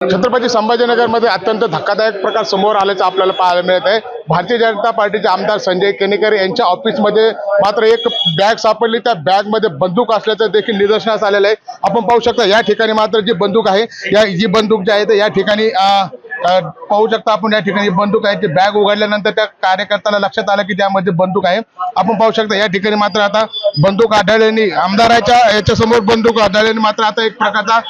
छत्रपती संभाजीनगरमध्ये अत्यंत धक्कादायक प्रकार समोर आल्याचं आपल्याला पाहायला मिळत आहे। भारतीय जनता पार्टीचे आमदार संजय केनेकर यांच्या ऑफिसमध्ये मात्र एक बॅग सापडली। त्या बॅगमध्ये बंदूक असल्याचं देखील निदर्शनास आलेलं आहे। आपण पाहू शकता या ठिकाणी मात्र जी बंदूक आहे, जी बंदूक जी आहे या ठिकाणी पाहू शकता आपण, या ठिकाणी बंदूक आहे। ती बॅग उघडल्यानंतर त्या कार्यकर्त्याला लक्षात आलं की त्यामध्ये बंदूक आहे। आपण पाहू शकता या ठिकाणी मात्र आता बंदूक आढळल्याने, आमदाराच्या याच्या समोर बंदूक आढळल्याने मात्र आता एक प्रकारचा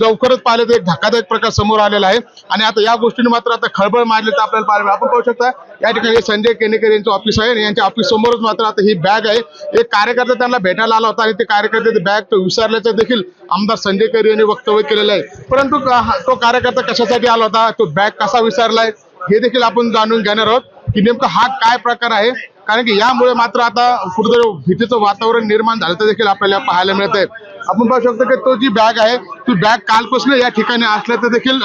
लवकरच पाहिलं तर एक धक्कादायक प्रकार समोर आलेला आहे। आणि आता या गोष्टीने मात्र आता खळबळ मारली तर आपल्याला पाहायला, आपण पाहू शकता या ठिकाणी संजय केनेकर यांचं ऑफिस आहे आणि यांच्या ऑफिस समोरच मात्र आता ही बॅग आहे। एक कार्यकर्ता त्यांना भेटायला आला होता आणि ते कार्यकर्ते बॅग विसरल्याचं देखील आमदार संजय केनेकर यांनी वक्तव्य केलेलं आहे। परंतु तो कार्यकर्ता कशासाठी आला होता, तो बॅग कसा विसरलाय हे देखील आपण जाणून घेणार आहोत की नेमका हा काय प्रकार आहे। कारण की यामुळे मात्र आता कुठेतरी भीतीचं वातावरण निर्माण झालं देखील आपल्याला पाहायला मिळत आहे। आपण पाहू शकतो की तो जी बॅग आहे ती बॅग कालपासून या ठिकाणी असल्याचं देखील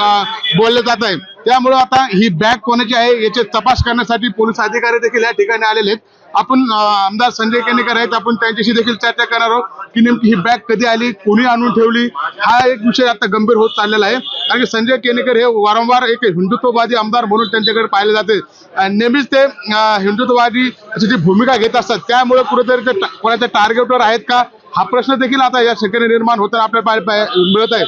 बोललं जात आहे। त्यामुळे आता ही बॅग कोणाची आहे याचे तपास करण्यासाठी पोलीस अधिकारी देखील या ठिकाणी आलेले आहेत। आपण आमदार संजय केनेकर आहेत, आपण त्यांच्याशी देखील चर्चा करणार आहोत की नेमकी ही बॅग कधी आली, कोणी आणून ठेवली, हा एक विषय आता गंभीर होत चाललेला आहे। कारण की संजय केनेकर हे वारंवार एक हिंदुत्ववादी आमदार म्हणून त्यांच्याकडे पाहिले जाते। नेहमीच ते हिंदुत्ववादी जी भूमिका घेत असतात, त्यामुळे कुठेतरी ते कोणाच्या टार्गेटवर आहेत का हा प्रश्न देखील आता या ठिकाणी निर्माण होताना आपल्याला मिळत आहे।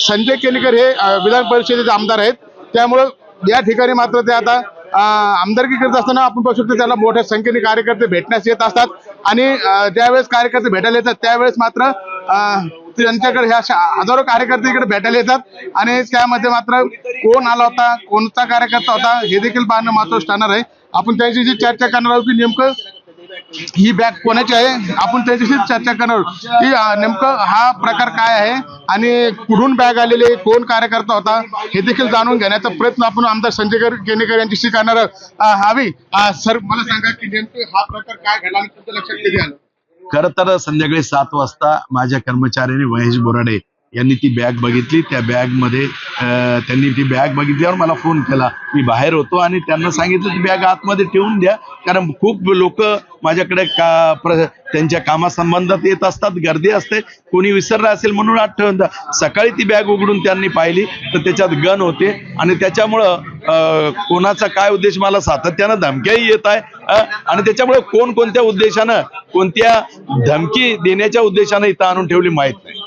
संजय केनेकर हे विधान परिषदेचे आमदार आहेत, त्यामुळे या ठिकाणी मात्र ते आता आमदारकी करत असताना आपण पाहू शकतो त्याला मोठ्या संख्येने कार्यकर्ते भेटण्यास येत असतात आणि ज्यावेळेस कार्यकर्ते भेटायला येतात त्यावेळेस मात्र त्यांच्याकडे ह्या हजारो कार्यकर्ते इकडे भेटायला येतात आणि त्यामध्ये मात्र कोण आला होता, कोणता कार्यकर्ता होता हे देखील पाहणं महत्त्वाचं ठरणार आहे। आपण त्यांच्याशी चर्चा करणार आहोत की नेमकं ही बॅग कोणाची आहे, आपण त्याच्याशी चर्चा करणार आहोत की नेमकं हा प्रकार काय आहे आणि कुठून बॅग आलेली, कोण कार्यकर्ता होता हे देखील जाणून घेण्याचा प्रयत्न आपण आमदार संजय केनेकर यांच्याशी करणार हवी। सर, मला सांगा की नेमकं हा प्रकार काय घडला आणि तुमच्या लक्षात कधी आलं? खरं तर संध्याकाळी 7 वाजता माझ्या कर्मचाऱ्याने महेश बोराडे यांनी ती बॅग बघितली। त्या बॅग मध्ये त्यांनी ती बॅग बघितल्यावर मला फोन केला। मी बाहेर होतो आणि त्यांना सांगितलं ती बॅग आतमध्ये ठेवून द्या, कारण खूप लोक माझ्याकडे त्यांच्या कामासंबंधात येत असतात, गर्दी असते, कोणी विसरला असेल म्हणून आठवण द्या। सकाळी ती बॅग उघडून त्यांनी पाहिली तर त्याच्यात गन होते आणि त्याच्यामुळं कोणाचा काय उद्देश, मला सातत्यानं धमक्याही येत आहे आणि त्याच्यामुळे कोणत्या उद्देशानं, कोणत्या धमकी देण्याच्या उद्देशानं इथं आणून ठेवली माहित नाही।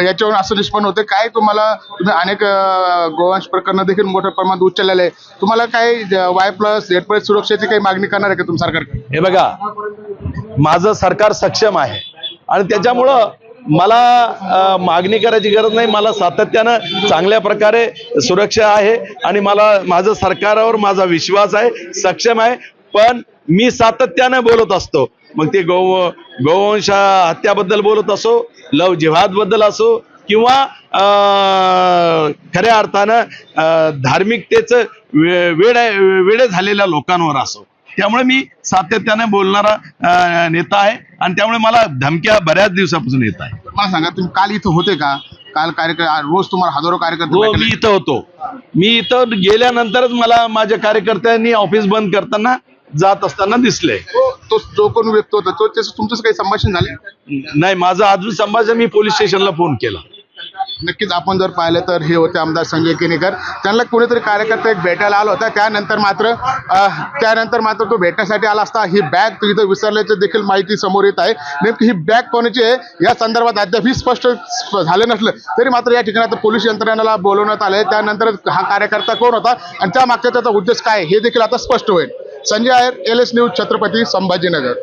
याच्यावरून असं निष्पन्न होते काय, तुम्ही अनेक गोवंश प्रकरण देखील मोठ्या प्रमाणात उचललेले आहे, तुम्हाला काय Y+Z+ सुरक्षेची काही मागणी करणार आहे का तुम्ही सरकारकडे? हे बघा, माझं सरकार सक्षम आहे आणि त्याच्यामुळं मला मागणी करायची गरज नाही। मला सातत्यानं चांगल्या प्रकारे सुरक्षा आहे आणि माझं सरकारवर माझा विश्वास आहे, सक्षम आहे। पण मी सातत्यानं बोलत असतो, मग ते गोवंश हत्याबद्दल बोलत असो, लव जिहाद बद्दल असो किंवा खऱ्या अर्थानं धार्मिकतेचं वेडे झालेल्या लोकांवर असो, त्यामुळे मी सातत्याने बोलणारा नेता आहे आणि त्यामुळे मला धमक्या बऱ्याच दिवसापासून येत आहे। मला सांगा, तुम्ही काल इथं होते का? काल कार्यक्रम रोज तुम्हाला हजारो कार्यकर्ते? मी इथं होतो। मी इथं गेल्यानंतरच मला माझ्या कार्यकर्त्यांनी ऑफिस बंद करताना जात असताना दिसले। तो जो कोण व्यक्ती होता तो तुमचं काही संभाषण झाले? नाही, माझं अजून संभाषण, मी पोलीस स्टेशनला फोन केला। नक्कीच आपण जर पाहिलं तर हे होते आमदार संजय केनेकर, त्यांना कोणीतरी कार्यकर्ता एक भेटायला आला होता। त्यानंतर मात्र तो भेटण्यासाठी आला असता ही बॅग तिथं विसरल्याचं देखील माहिती समोर येत आहे। नेमकी ही बॅग कोणाची आहे या संदर्भात अद्यापही स्पष्ट झालं नसलं तरी मात्र या ठिकाणी आता पोलीस यंत्रणेला बोलवण्यात आलंय। त्यानंतर हा कार्यकर्ता कोण होता आणि त्या मागचा त्याचा उद्देश काय हे देखील आता स्पष्ट होईल। Sanjay Iyer, LS news, Chhatrapati Sambhajinagar.